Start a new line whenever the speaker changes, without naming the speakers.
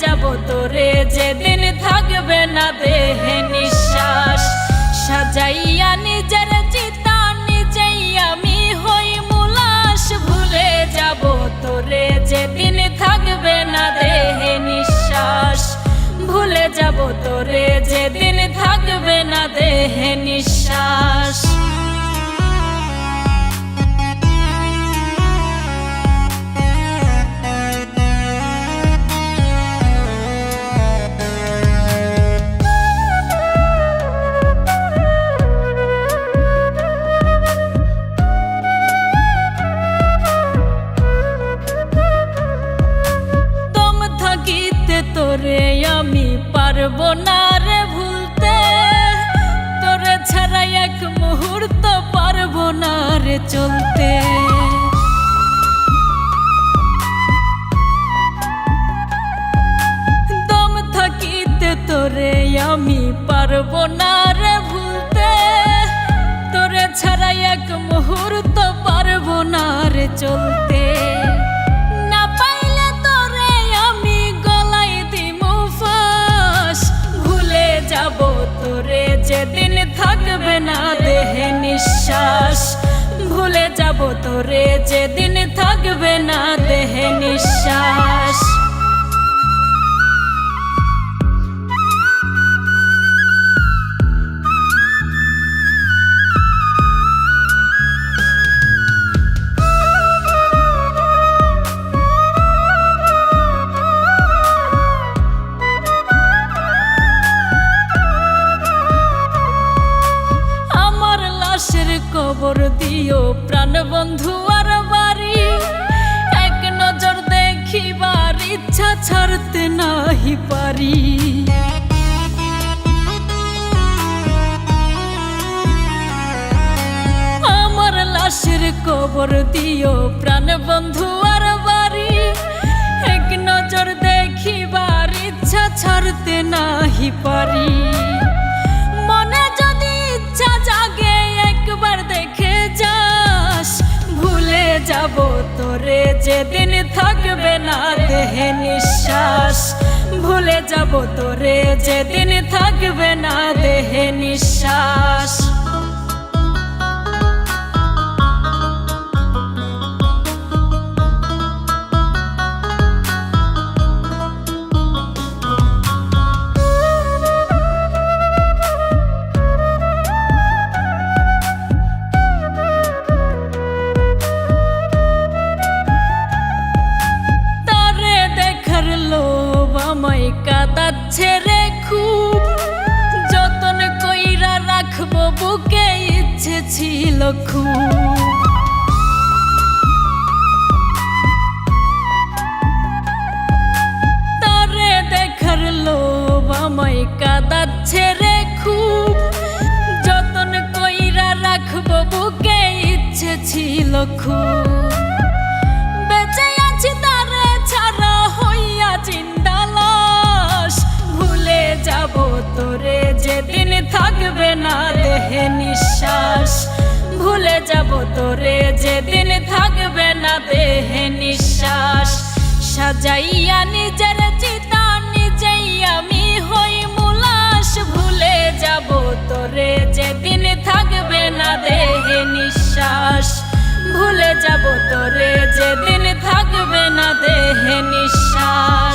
যাব তোরে যেদিন থাকবে না দেহে নিঃশ্বাস। সাজাইয়া নিজের চিতা নিজেই আমি হই মুলাস। ভুলে যাব তোরে যেদিন থাকবে না দেহে নিঃশ্বাস। ভুলে যাব তোরে যেদিন থাকবে না দেহে নিঃশ্বাস। তোরে আমি পারবো না রে ভুলতে, তোরে ছাড়া এক মুহূর্ত পারবো না রে চলতে। দম থাকিতে তোরে আমি পারবো না রে ভুলতে, তোরে ছাড়া এক মুহূর্ত পারবো না রে চলতে। যেদিন থাকবে না দেহে নিঃশ্বাস। ভুলে যাব তোরে যেদিন থাকবে না দেহে নিঃশ্বাস। খবর দিও প্রাণ বন্ধু আর বাড়ি, এক নজর দেখিবার ইচ্ছা ছাড়তে নাহি পারি। আমার লাশের খবর দিও প্রাণ বন্ধু আর বাড়ি, এক নজর দেখিবার ইচ্ছা ছাড়তে নাহি পারি। মনে যদি ইচ্ছা জাগে একবার দেখে যাস। ভুলে যাব তোরে যেদিন থাকবে না দেহে নিঃশ্বাস। ভুলে যাব তোরে যেদিন থাকবে না দেহে নিঃশ্বাস। আমায় কাঁদাচ্ছে রে খুব, যতন কইরা রাখবো বুকে ইচ্ছে ছিল খুব। তারে দেখার লোভ আমায় কাঁদাচ্ছে রে খুব, যতন কইরা রাখবো বুকে ইচ্ছে ছিল খুব। বেঁচে আছি তারে ছাড়া হইয়া চিন্তা লাশ। ভুলে যাব তোরে যেদিন থাকবে না দেহে নিঃশ্বাস। ভুলে যাব তোরে যেদিন থাকবে না দেহে নিঃশ্বাস। সাজাইয়া নিজের চিতা নিজেই আমি হই মুলাস। ভুলে যাব তোরে যেদিন থাকবে না দেহে নিঃশ্বাস। ভুলে যাব তোরে যেদিন থাকবে না দেহে নিঃশ্বাস।